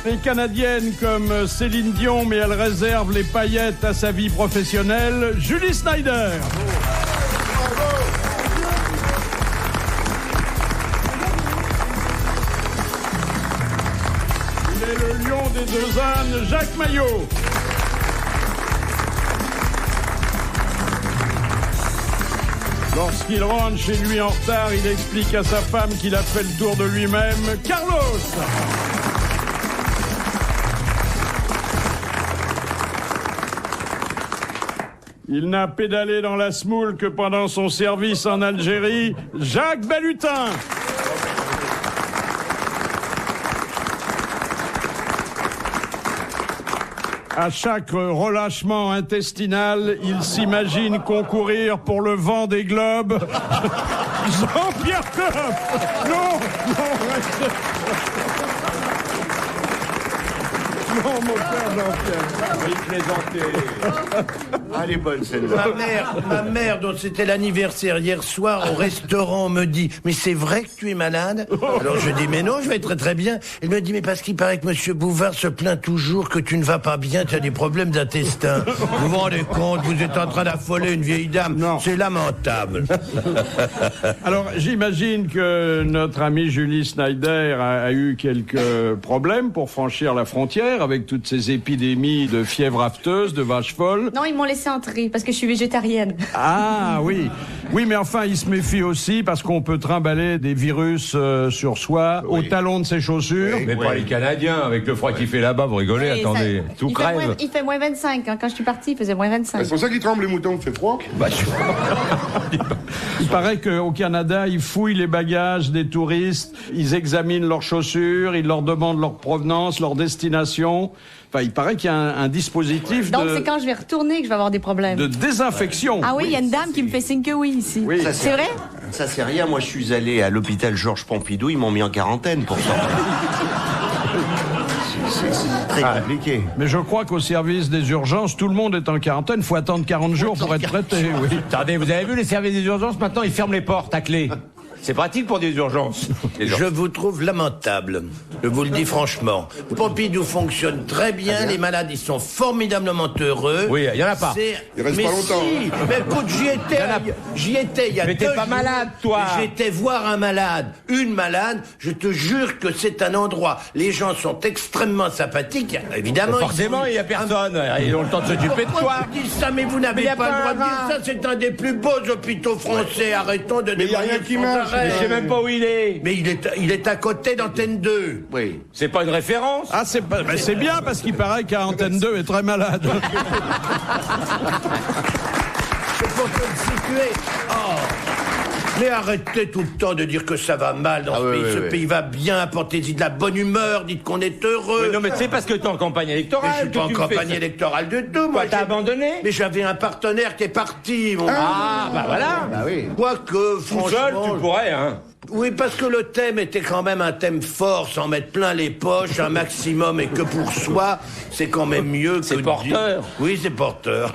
est canadienne comme Céline Dion, mais elle réserve les paillettes à sa vie professionnelle, Julie Snyder. Il est le lion des deux ânes, Jacques Maillot. Lorsqu'il rentre chez lui en retard, il explique à sa femme qu'il a fait le tour de lui-même, Carlos. Il n'a pédalé dans la semoule que pendant son service en Algérie, Jacques Balutin. À chaque relâchement intestinal, il s'imagine concourir pour le vent des globes. Jean-Pierre Coff. Non, restez. Non, mon père Jean-Pierre. Il plaisantait. Elle est bonne celle-là. Ma mère, dont c'était l'anniversaire hier soir au restaurant, me dit « Mais c'est vrai que tu es malade ?» Alors je dis « Mais non, je vais très très bien. » Elle me dit « Mais parce qu'il paraît que Monsieur Bouvard se plaint toujours que tu ne vas pas bien, tu as des problèmes d'intestin. » Vous vous rendez compte, vous êtes en train d'affoler une vieille dame. Non. C'est lamentable. Alors, j'imagine que notre amie Julie Snyder a eu quelques problèmes pour franchir la frontière avec toutes ces épidémies de fièvre afteuse, de vaches folles. Non, ils m'ont laissé entrer parce que je suis végétarienne. Ah oui, oui, mais enfin, il se méfie aussi parce qu'on peut trimballer des virus sur soi au talon de ses chaussures. Mais pas les Canadiens, avec le froid qu'il fait là-bas, vous rigolez, Oui, attendez, ça, tout crève. Il fait moins 25. Hein. Quand je suis partie, il faisait moins 25. C'est pour ça qu'ils tremblent les moutons, il fait froid. Il paraît qu'au Canada, ils fouillent les bagages des touristes, ils examinent leurs chaussures, ils leur demandent leur provenance, leur destination. Enfin, il paraît qu'il y a un dispositif Donc c'est quand je vais retourner que je vais avoir des problèmes. de désinfection. Ah oui, il y a une dame qui me fait signe que oui ici. Oui. C'est vrai? Ça c'est rien, moi je suis allé à l'hôpital Georges Pompidou, ils m'ont mis en quarantaine pour ça. C'est très compliqué. Mais je crois qu'au service des urgences, tout le monde est en quarantaine. Il faut attendre 40 jours pour être traité. Oui. Attendez, vous avez vu les services des urgences, maintenant ils ferment les portes à clé. C'est pratique pour des urgences. Je vous trouve lamentable. Je vous le dis franchement. Pompidou fonctionne très bien. Les malades, ils sont formidablement heureux. Oui, il y en a pas. Il reste mais pas longtemps. Si. Mais écoute, j'y étais il y a Mais 2 t'es pas jours. malade, toi. J'étais voir un malade, une malade. Je te jure que c'est un endroit. Les gens sont extrêmement sympathiques. Évidemment. Forcément, il n'y a personne. Ils ont le temps de s'occuper de toi. Vous dites ça, mais vous n'avez Mais y a pas le pas droit un de dire rat. ça. C'est un des plus beaux hôpitaux français. Arrêtons de Mais y a rien qui marche. Je sais même pas où il est. Mais il est à côté d'Antenne 2. Oui. C'est pas une référence. Ah, c'est bien parce qu'il paraît qu'Antenne 2 est très malade. C'est pour te le situer. Oh. Mais arrêtez tout le temps de dire que ça va mal dans ce pays. Ce pays va bien, apportez-y de la bonne humeur, dites qu'on est heureux. Mais non, mais c'est parce que t'es en campagne Mais électorale. je suis pas en campagne électorale du tout, moi. Quoi, t'as abandonné? Mais j'avais un partenaire qui est parti, mon Ah, bah voilà. Bah oui. Quoique, Tout franchement... seul, tu pourrais, hein. Oui, parce que le thème était quand même un thème fort, sans mettre plein les poches, un maximum, et que pour soi, c'est quand même mieux que... C'est porteur. Oui, c'est porteur.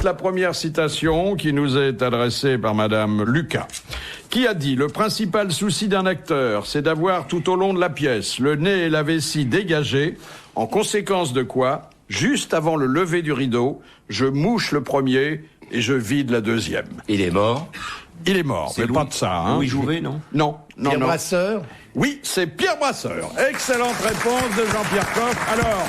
La première citation qui nous est adressée par Madame Lucas, qui a dit « Le principal souci d'un acteur, c'est d'avoir tout au long de la pièce le nez et la vessie dégagés, en conséquence de quoi, juste avant le lever du rideau, je mouche le premier et je vide la deuxième. Il est mort. » Il est mort, mais pas de ça. Hein. Louis Jouvet, non? Non, non, Pierre non. Brasseur. Oui, c'est Pierre Brasseur. Excellente réponse de Jean-Pierre Coff. Alors...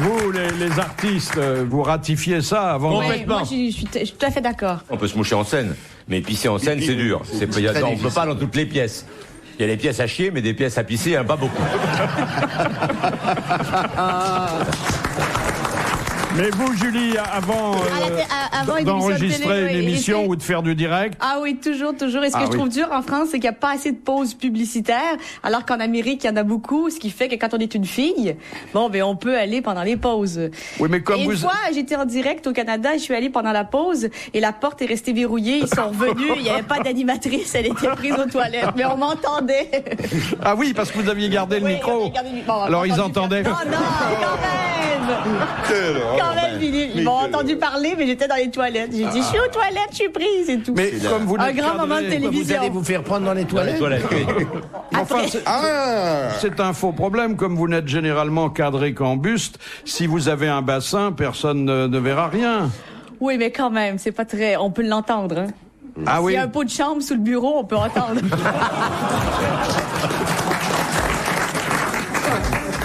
Vous, les artistes, vous ratifiez ça avant... Ouais, Complètement. moi, je suis tout à fait d'accord. On peut se moucher en scène, mais pisser en scène, c'est dur. On peut pas dans toutes les pièces. Il y a des pièces à chier, mais des pièces à pisser, hein, pas beaucoup. Mais vous, Julie, avant avant une d'enregistrer émission de une télé, émission oui, ou de faire du direct, Ah oui, toujours. Et ce que Ah je trouve dur en France, c'est qu'il n'y a pas assez de pauses publicitaires, alors qu'en Amérique, il y en a beaucoup, ce qui fait que quand on est une fille, bon, ben, on peut aller pendant les pauses. oui, mais comme Et une vous... fois, j'étais en direct au Canada, je suis allée pendant la pause, et la porte est restée verrouillée, ils sont revenus, il n'y avait pas d'animatrice, elle était prise aux toilettes, mais on m'entendait. Ah oui, parce que vous aviez gardé le Oui, micro. on avait gardé le micro. Bon, Alors ils entendu entendaient... faire- Non, non, quand même. Quelle horreur. quand même, Philippe. Ils m'ont entendu parler, mais j'étais dans les toilettes. J'ai dit, je suis aux toilettes, je suis prise et tout. Mais comme vous Un n'êtes grand moment de cadré- Vous télévision. allez vous faire prendre dans les toilettes. Enfin, Ah c'est un faux problème. Comme vous n'êtes généralement cadré qu'en buste, si vous avez un bassin, personne ne verra rien. Oui, mais quand même, c'est pas très... On peut l'entendre, hein. Ah S'il oui. y a un pot de chambre sous le bureau, on peut entendre.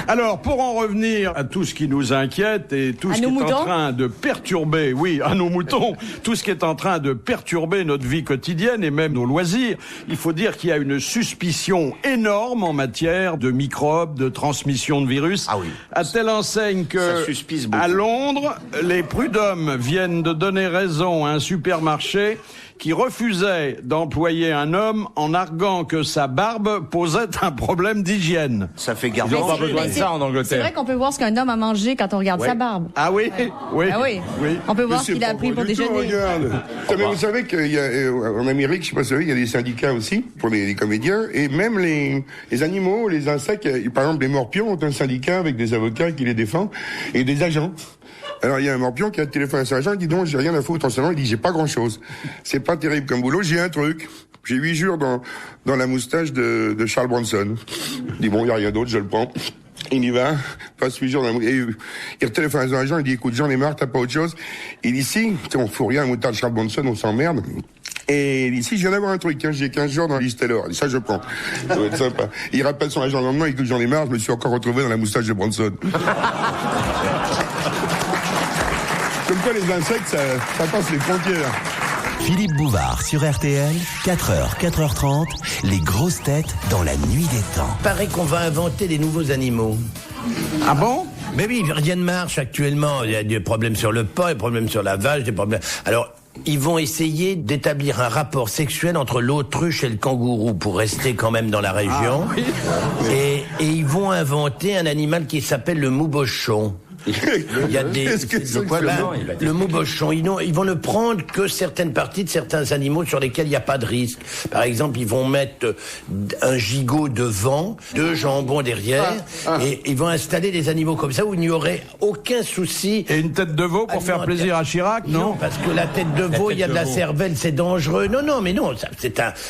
Alors, pour en revenir à tout ce qui nous inquiète et tout À ce qui nos est en moutons train de perturber, oui, à nos moutons, tout ce qui est en train de perturber notre vie quotidienne et même nos loisirs, il faut dire qu'il y a une suspicion énorme en matière de microbes, de transmission de virus. Ah oui. À telle enseigne que, Ça suspise beaucoup. à Londres, les prud'hommes viennent de donner raison à un supermarché qui refusait d'employer un homme en arguant que sa barbe posait un problème d'hygiène. Ça fait Ils garder. n'ont pas Mais besoin de c'est- ça en C'est Angleterre. vrai qu'on peut voir ce qu'un homme a mangé quand on regarde sa barbe. Ah oui, oui, Ah oui. oui. On peut voir Mais ce qu'il c'est a pas pris bon pour du tout, déjeuner. regarde. Mais vous savez qu'il y a, en Amérique, je sais pas si vous savez, il y a des syndicats aussi pour les comédiens et même les animaux, les insectes. Par exemple, les morpions ont un syndicat avec des avocats qui les défendent et des agents. Alors il y a un morpion qui a téléphoné à son agent, il dit non, j'ai rien à foutre en ce moment, il dit j'ai pas grand chose. C'est pas terrible comme boulot, j'ai un truc. J'ai 8 jours dans la moustache de Charles Bronson. Il dit bon, il y a rien d'autre, je le prends. Il y va, passe 8 jours dans la et il téléphone à son agent, il dit écoute, j'en ai marre, t'as pas autre chose. Il dit si, on fout rien, un moutard de Charles Bronson, on s'emmerde. Et il dit si, je viens d'avoir un truc, hein, j'ai 15 jours dans la liste alors. Ça, je prends. Ça va être sympa. Il rappelle son agent le lendemain, il dit j'en ai marre, je me suis encore retrouvé dans la moustache de Bronson. Comme quoi les insectes, ça passe les frontières. Philippe Bouvard sur RTL, 4h, 4h30, les grosses têtes dans la nuit des temps. Paraît qu'on va inventer des nouveaux animaux. Ah bon? Mais oui, rien ne marche actuellement. Il y a des problèmes sur le porc, des problèmes sur la vache, des problèmes. Alors, ils vont essayer d'établir un rapport sexuel entre l'autruche et le kangourou pour rester quand même dans la région. Et ils vont inventer un animal qui s'appelle le moubochon. Il y a des Qu'est-ce que c'est Bah, que ça le moubochon, ils vont ne prendre que certaines parties de certains animaux sur lesquels il n'y a pas de risque. Par exemple, ils vont mettre un gigot devant, 2 jambons derrière, et ils vont installer des animaux comme ça où il n'y aurait aucun souci. Et une tête de veau pour faire plaisir à Chirac, non? Parce que la tête de veau, il y a de la cervelle, c'est dangereux. Non, mais non,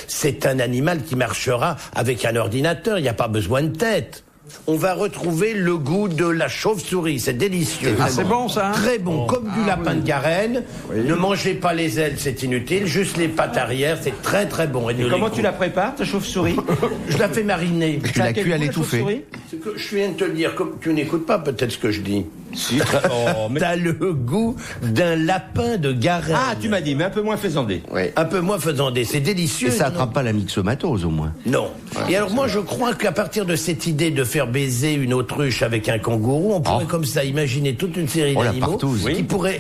c'est un animal qui marchera avec un ordinateur, il n'y a pas besoin de tête. On va retrouver le goût de la chauve-souris, c'est délicieux. Ah, c'est bon, ça, hein? Très bon, comme du lapin de Garenne. Ne mangez pas les ailes, c'est inutile, juste les pattes arrière, c'est très très bon. Et Comment tu la prépares, ta chauve-souris? Je la fais mariner. Tu la cuis à l'étouffée. Ce que je viens de te le dire, comme tu n'écoutes pas peut-être ce que je dis. Si, oh, mais... T'as le goût d'un lapin de Garenne. Ah, tu m'as dit, mais un peu moins faisandé. Un peu moins faisandé, c'est délicieux. Et ça non? attrape pas la myxomatose au moins. Non. Et alors moi je crois qu'à partir de cette idée de faire baiser une autruche avec un kangourou, on pourrait comme ça imaginer toute une série la d'animaux partouze.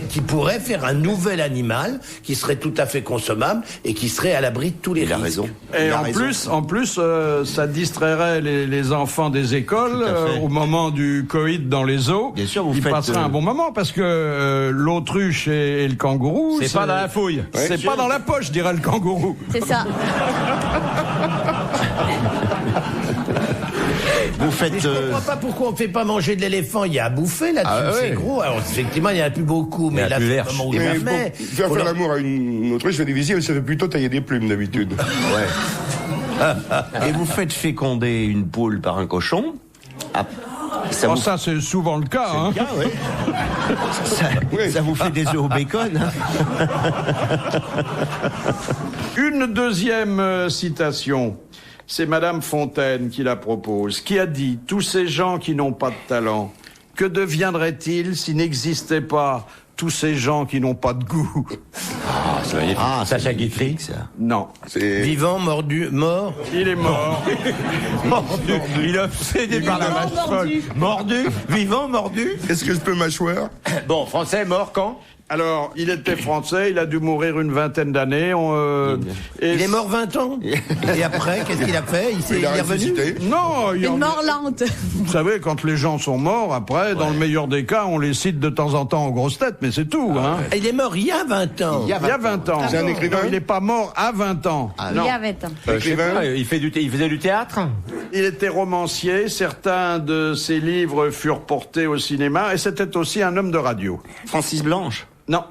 qui pourraient faire un nouvel animal qui serait tout à fait consommable et qui serait à l'abri de tous les Il a risques. raison. Et Il a en raison. plus, ça distrairait les enfants des écoles au moment du Covid dans les eaux. Bien sûr, vous Ils faites, passeraient un bon moment parce que l'autruche et le kangourou, C'est pas dans la fouille. C'est pas dans la poche, dirait le kangourou. C'est ça. Vous faites. Mais je comprends pas pourquoi on fait pas manger de l'éléphant. Il y a à bouffer là-dessus, Ah, c'est ouais. gros. Alors effectivement, il n'y en a plus beaucoup, mais Il y en a là, plus c'est l'herbe. le moment où Mais je la pour mets. faire Faut leur- l'amour à une autruche, fait des visites, ça fait plutôt tailler des plumes d'habitude. Et vous faites féconder une poule par un cochon. Ah, ça, Oh, Oh, vous, ça, c'est souvent le cas. Hein. ça vous fait des œufs au bacon. Hein. Une deuxième citation. C'est Madame Fontaine qui la propose, qui a dit « Tous ces gens qui n'ont pas de talent, que deviendraient-ils s'il n'existait pas tous ces gens qui n'ont pas de goût ?» C'est magnifique. Ah, Sacha c'est Guitry. magnifique, ça. Non, C'est. Vivant, mordu, mort. il est mort. Mordu. Il est obsédé par la vache folle. mordu. Mordu. Vivant, mordu. Est-ce que je peux mâchoire? Bon, français, mort quand? Alors, il était français, il a dû mourir une vingtaine d'années. Il est mort 20 ans. Et après, qu'est-ce qu'il a fait? Il est revenu? Non, Une mort lente. Vous savez, quand les gens sont morts, après, dans le meilleur des cas, on les cite de temps en temps aux grosses têtes, mais c'est tout. Hein. Il est mort il y a 20 ans. Il y a 20 ans. C'est un écrivain. Non, il n'est pas mort à 20 ans. Il y a 20 ans. Je sais pas, il faisait du théâtre. Il était romancier, certains de ses livres furent portés au cinéma, et c'était aussi un homme de radio. Francis Blanche. Non.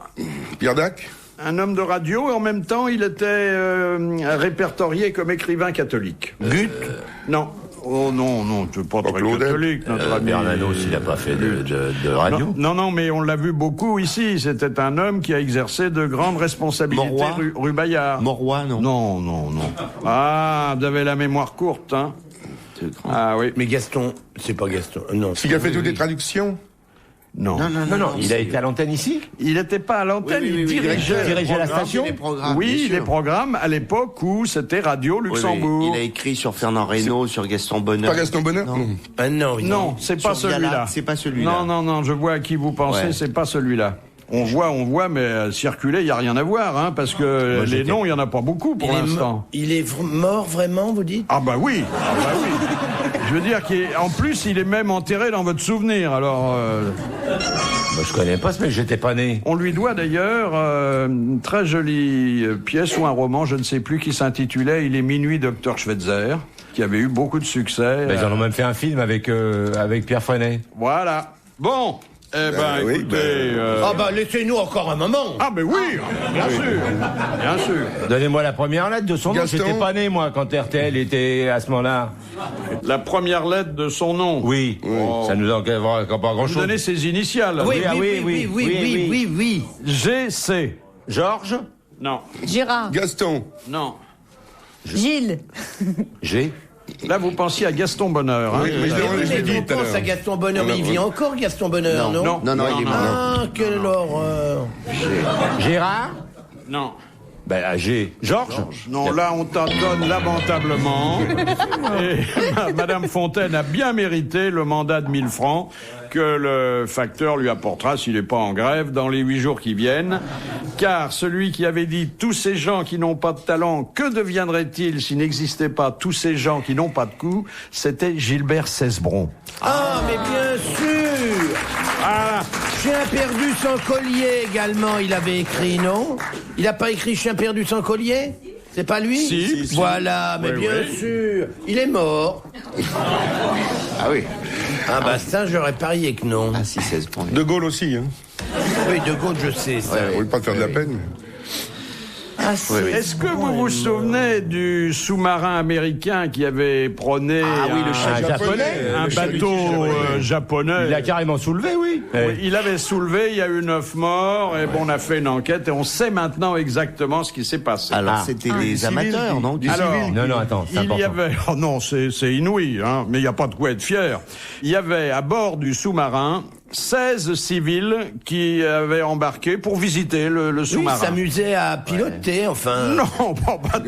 Pierre Dac. Un homme de radio, et en même temps, il était répertorié comme écrivain catholique. Gut. Non. Oh non, tu n'es pas très Claudel. catholique, notre ami. Bernanos, il n'a pas fait de radio. Non, mais on l'a vu beaucoup ici. C'était un homme qui a exercé de grandes responsabilités Moroy. rue Bayard. Moroy, non. Non. Ah, vous avez la mémoire courte, hein. Ah oui. Mais Gaston, c'est pas Gaston. Non. Qui a fait toutes les traductions? Non. Non, il a été à l'antenne ici. Il n'était pas à l'antenne, il dirigeait la station. Oui, les programmes à l'époque où c'était Radio Luxembourg. Il a écrit sur Fernand Reynaud, sur Gaston Bonheur. Pas Gaston Bonheur? Non. Ah non. Non, c'est pas Sur celui-là. Viala, c'est pas celui-là. Non, je vois à qui vous pensez, Ouais. c'est pas celui-là. On voit, mais circuler, il n'y a rien à voir, hein, parce que les noms, il n'y en a pas beaucoup pour l'instant. Il est mort vraiment, vous dites? Ah bah oui. Je veux dire qu'en plus, il est même enterré dans votre souvenir, alors... Je connais pas ce mec, j'étais pas né. On lui doit d'ailleurs une très jolie pièce ou un roman, je ne sais plus, qui s'intitulait « Il est minuit, Dr Schweitzer », qui avait eu beaucoup de succès. Ils en ont même fait un film avec Pierre Freinet. Voilà. Bon, oui, écoutez... Ah bah laissez-nous encore un moment. Ah ben oui, bien sûr. Donnez-moi la première lettre de son nom. Gaston. J'étais pas né, moi, quand RTL était à ce moment-là. La première lettre de son nom. Oui. Ça nous en pas Vous grand-chose. donnez ses initiales. Oui. GC. Georges. Non. Gérard. Gaston. Non. Gilles. G. Là, vous pensiez à Gaston Bonheur. Hein, Oui, mais je l'ai dit On tout à pense à l'heure. Gaston Bonheur, mais il vit encore Gaston Bonheur, non? Non, il est mort. Ah, quelle horreur. Gérard. Non. G. Georges. Non, là, on t'en donne lamentablement. Et Madame Fontaine a bien mérité le mandat de 1000 francs que le facteur lui apportera s'il n'est pas en grève dans les 8 jours qui viennent. Car celui qui avait dit « Tous ces gens qui n'ont pas de talent, que deviendraient-ils s'il n'existait pas tous ces gens qui n'ont pas de coups ?» c'était Gilbert Cesbron. Ah, mais bien sûr. Ah, Chien perdu sans collier également, il avait écrit, non? Il n'a pas écrit Chien perdu sans collier? C'est pas lui? Si. Voilà, mais Oui, bien oui. sûr. Il est mort. Ah oui. Ah bah ça, j'aurais parié que non. Ah si, 16 points. De Gaulle aussi, hein. Oui, de Gaulle, je sais ça. On ne veut pas te faire de la peine. Ah, si. est-ce que vous vous souvenez du sous-marin américain qui avait prôné un bateau japonais? Il l'a carrément soulevé, oui. Oui, il avait soulevé, il y a eu 9 morts, et bon, on a fait une enquête, et on sait maintenant exactement ce qui s'est passé. Alors c'était des amateurs, non? Alors, Non, attends, c'est il important. y avait, oh non, c'est inouï, hein, mais il n'y a pas de quoi être fier. Il y avait à bord du sous-marin 16 civils qui avaient embarqué pour visiter le Oui, il sous-marin. s'amusait à piloter, enfin. Non,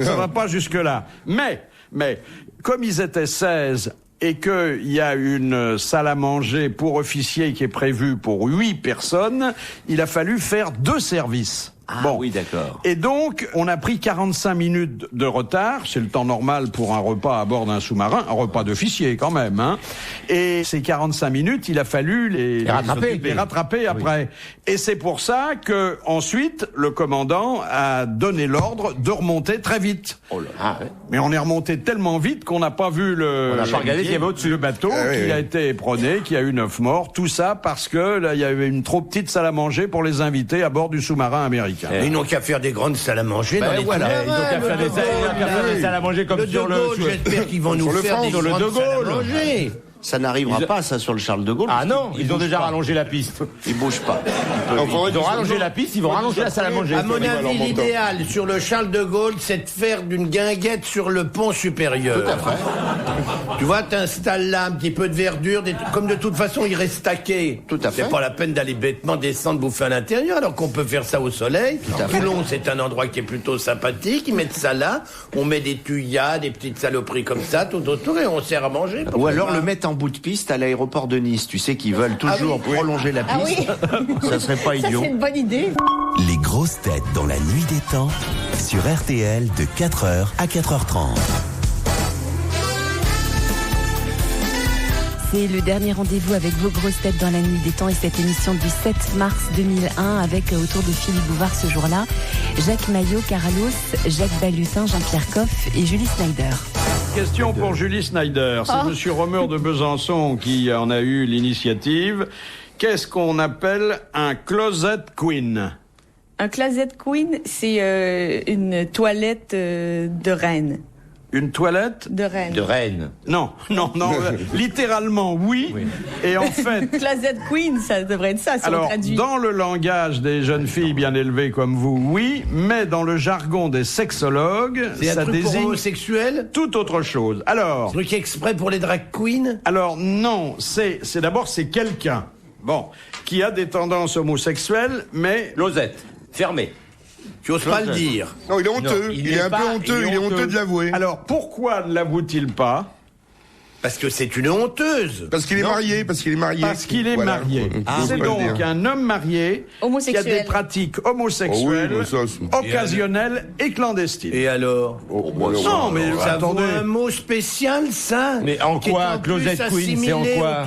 ça va pas jusque-là. Mais, comme ils étaient 16 et qu'il y a une salle à manger pour officiers qui est prévue pour 8 personnes, il a fallu faire 2 services. Ah oui, d'accord. Et donc, on a pris 45 minutes de retard, c'est le temps normal pour un repas à bord d'un sous-marin, un repas d'officier quand même, hein. Et ces 45 minutes, il a fallu les rattraper après. Et c'est pour ça que ensuite, le commandant a donné l'ordre de remonter très vite. Oh là. Mais on est remonté tellement vite qu'on n'a pas vu On n'a pas regardé qu'il y avait au-dessus. le bateau qui a été éperonné, qui a eu 9 morts, tout ça parce que là, il y avait une trop petite salle à manger pour les invités à bord du sous-marin américain. Ils n'ont qu'à faire des grandes salles à manger dans les Voilà, ils ont qu'à faire des salles à manger comme Le sur De le... Gaulle, j'espère qu'ils vont nous faire des sur le grandes De salles à Gaulle. manger. Ça n'arrivera pas, ça, sur le Charles de Gaulle. Ah non, ils ont bougent déjà pas. rallongé la piste. Ils bougent pas. Ils ont rallongé la piste, ils vont rallonger la salle à manger. À mon avis, l'idéal sur le Charles de Gaulle, c'est de faire d'une guinguette sur le pont supérieur. Tout à fait. Tu vois, t'installes là un petit peu de verdure, comme de toute façon il reste taqué. Tout à fait. C'est pas la peine d'aller bêtement descendre bouffer à l'intérieur, alors qu'on peut faire ça au soleil. Toulon, c'est un endroit qui est plutôt sympathique. Ils mettent ça là, on met des tuyas, des petites saloperies comme ça, tout autour, et on sert à manger. Ou alors le mettre en en bout de piste à l'aéroport de Nice. Tu sais qu'ils veulent toujours prolonger la piste. Ça serait pas idiot. Ça, c'est une bonne idée. Les grosses têtes dans la nuit des temps sur RTL de 4h à 4h30. C'est le dernier rendez-vous avec vos grosses têtes dans la nuit des temps et cette émission du 7 mars 2001 avec autour de Philippe Bouvard ce jour-là, Jacques Maillot, Caralos, Jacques Balutin, Jean-Pierre Coff et Julie Snyder. Question pour Julie Snyder. C'est Monsieur Romer de Besançon qui en a eu l'initiative. Qu'est-ce qu'on appelle un closet queen? Un closet queen, c'est une toilette de reine. Une toilette de reine. De reine. Non, littéralement oui. Et en fait... Closet queen, ça devrait être ça si on traduit. Dans le langage des jeunes filles bien élevées comme vous, oui, mais dans le jargon des sexologues, ça désigne homosexuel, tout autre chose. Alors... truc exprès pour les drag queens? Alors non, c'est d'abord c'est quelqu'un, qui a des tendances homosexuelles, mais... Closette, fermée. Tu oses pas le dire. Non, il est honteux. Il est un peu honteux. Il est honteux de l'avouer. Alors, pourquoi ne l'avoue-t-il pas? Parce que c'est une honteuse. Parce qu'il est marié. Parce qu'il est marié. Parce qu'il est marié. C'est donc un homme marié qui a des pratiques homosexuelles, occasionnelles et clandestines. Et alors? Non, mais ça attendez. vaut un mot spécial, ça? Mais en quoi, closet queen, c'est en quoi?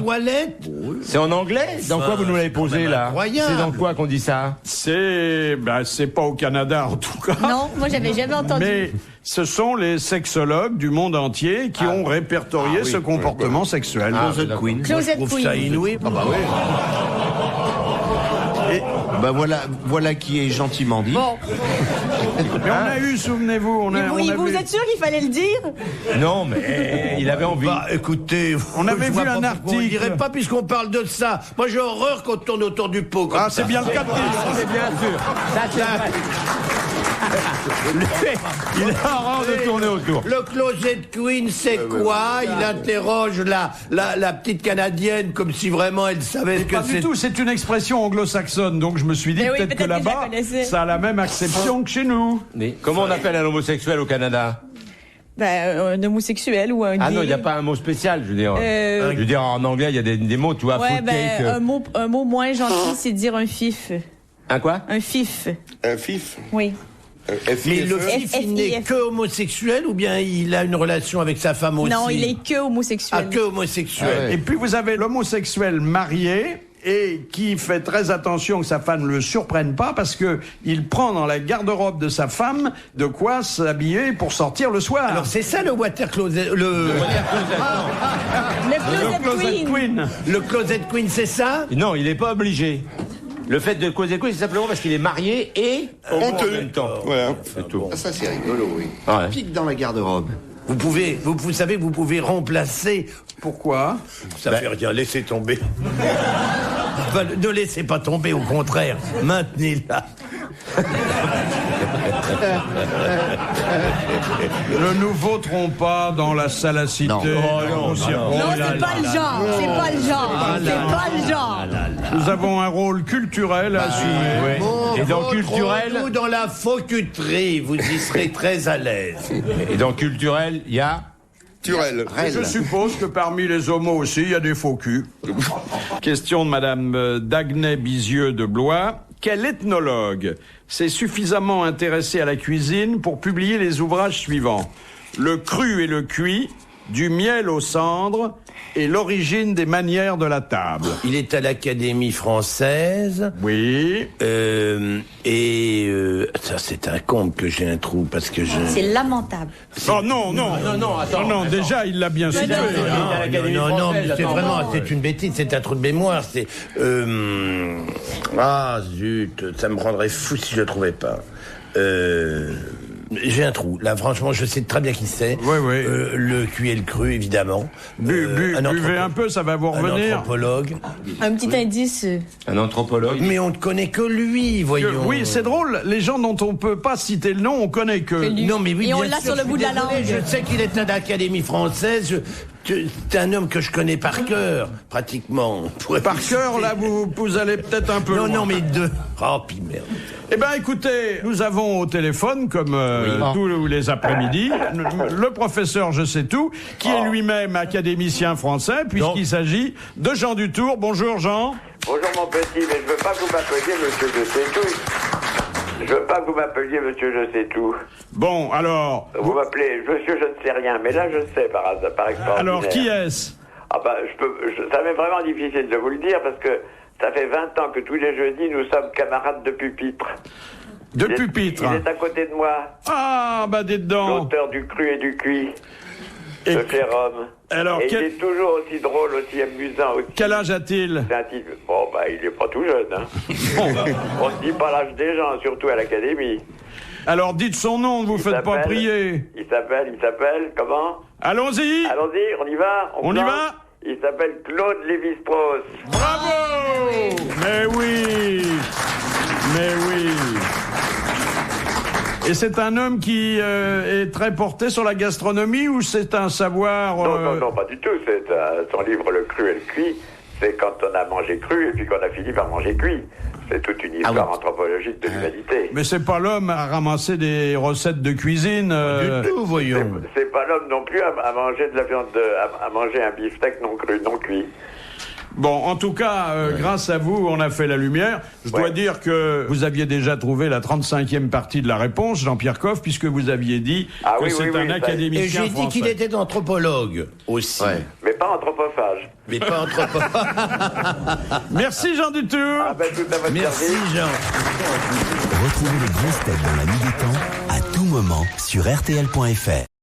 C'est en anglais? Dans quoi vous nous l'avez posé, là? C'est dans quoi qu'on dit ça? C'est pas au Canada, en tout cas. Non, moi, j'avais jamais entendu. Mais ce sont les sexologues du monde entier qui ont répertorié ce comportement sexuel. Closet queen. Closet Moi, je trouve queen. ça inouï. Ah bah oui. Et, voilà qui est gentiment dit. Bon. Mais on a eu, souvenez-vous, Vous êtes sûr qu'il fallait le dire? Non, mais il avait envie. Bah, écoutez, on avait vu un On article. ne dirait pas puisqu'on parle de ça. Moi, j'ai horreur qu'on tourne autour du pot. Comme ça. C'est bien le cas de dire. C'est bien sûr. Ça, c'est vrai. Il a horreur de tourner autour. Le closet queen, c'est quoi? Il interroge la petite Canadienne comme si vraiment elle savait ce que Pas du c'est. tout, c'est une expression anglo-saxonne, donc je me suis dit Mais oui, peut-être que peut-être que je la là-bas, connaissais. ça a la même acception que chez nous. Mais comment on appelle un homosexuel au Canada? Un homosexuel ou un gay. Ah non, il n'y a pas un mot spécial, je veux dire. Je veux dire, en anglais, il y a des mots, tu vois, Ouais, fruitcake. un mot moins gentil, c'est dire un fif. Un quoi? Un fif. Un fif. Oui. Mais le fif, il n'est F-I-F. que homosexuel ou bien il a une relation avec sa femme aussi? Non, il est que homosexuel. Ah, que homosexuel. Et puis vous avez l'homosexuel marié et qui fait très attention que sa femme ne le surprenne pas parce que il prend dans la garde-robe de sa femme de quoi s'habiller pour sortir le soir. Alors c'est ça le water closet, Le closet queen. le closet queen, c'est ça? Non, il n'est pas obligé. Le fait de causer c'est simplement parce qu'il est marié et Honteux. en même temps. Voilà. C'est tout. Ah, ça, c'est rigolo, oui. Ouais. Pique dans la garde-robe. Vous savez, vous pouvez remplacer. Pourquoi? Ça fait rien, laissez tomber. Enfin, ne laissez pas tomber, au contraire, maintenez-la. Ne nous voterons pas dans la salacité. Non, c'est pas le genre. C'est pas le genre. C'est pas le genre. Nous avons un rôle culturel à assumer. Et dans culturel, Ou dans la faucuterie, vous y serez très à l'aise. il y a Turel. Je suppose que parmi les homos aussi, il y a des faux culs. Question de Madame Dagnay Bizieux de Blois. Quel ethnologue s'est suffisamment intéressé à la cuisine pour publier les ouvrages suivants? Le cru et le cuit, du miel aux cendres et l'origine des manières de la table. Il est à l'Académie française. Oui. Ça, c'est un comble que j'ai un trou parce que je. C'est lamentable. Oh non, attends. Non, déjà, il l'a bien situé. Non, mais c'est vraiment, c'est une bêtise, c'est un trou de mémoire. C'est. Ah zut, ça me rendrait fou si je le trouvais pas. J'ai un trou. Là, franchement, je sais très bien qui c'est. Oui. Le cuit et le cru, évidemment. Buvez un peu, ça va vous Un revenir. anthropologue. Un petit indice. un anthropologue. Mais on ne connaît que lui, voyons. Oui, c'est drôle. Les gens dont on peut pas citer le nom, on connaît que. Non, mais oui, Et on bien l'a sûr, sur le je bout de suis la désolé, langue. Je sais qu'il est à l'Académie française. c'est un homme que je connais par cœur, pratiquement. Par cœur, là, vous allez peut-être un peu loin. Non, mais deux. Oh, puis merde. Eh ben, écoutez, nous avons au téléphone, comme tous les après-midi, le professeur Je sais tout, qui est lui-même académicien français, puisqu'il s'agit de Jean Dutour. Bonjour, Jean. Bonjour, mon petit, mais je veux pas que vous m'appeliez Monsieur Je sais tout. Je veux pas que vous m'appeliez Monsieur Je sais tout. Bon, alors... Vous m'appelez Monsieur Je ne sais rien, mais là, je sais par extraordinaire. Alors, qui est-ce? Ah bah, ça m'est vraiment difficile de vous le dire, parce que ça fait 20 ans que tous les jeudis, nous sommes camarades de pupitre. De pupitre? Il est à côté de moi. Ah, bah, dites donc. L'auteur du cru et du cuit. Ce cher homme. Alors, il est toujours aussi drôle, aussi amusant. Aussi... Quel âge a-t-il? Bon, bah, il est pas tout jeune, hein. On ne dit pas l'âge des gens, surtout à l'académie. Alors, dites son nom, ne vous faites pas prier. Il s'appelle, comment? Allons-y, on y va. On y va. Il s'appelle Claude Lévi-Strauss. Bravo! Mais oui! Et c'est un homme qui est très porté sur la gastronomie ou c'est un savoir... Non, pas du tout. C'est son livre Le cru et le cuit. C'est quand on a mangé cru et puis qu'on a fini par manger cuit. C'est toute une histoire anthropologique de l'humanité. Mais c'est pas l'homme à ramasser des recettes de cuisine. Du tout, voyons. C'est pas l'homme non plus à manger de la viande, à manger un beefsteak non cru, non cuit. Bon, en tout cas, grâce à vous, on a fait la lumière. Je dois dire que vous aviez déjà trouvé la 35e partie de la réponse, Jean-Pierre Coff, puisque vous aviez dit que c'est un académicien français. Et j'ai dit qu'il était anthropologue aussi. Ouais. Mais pas anthropophage. Merci Jean Dutour. Ah ben, tout à votre Merci service. Jean. Retrouvez les grosses têtes dans la nuit des temps à tout moment sur RTL.fr.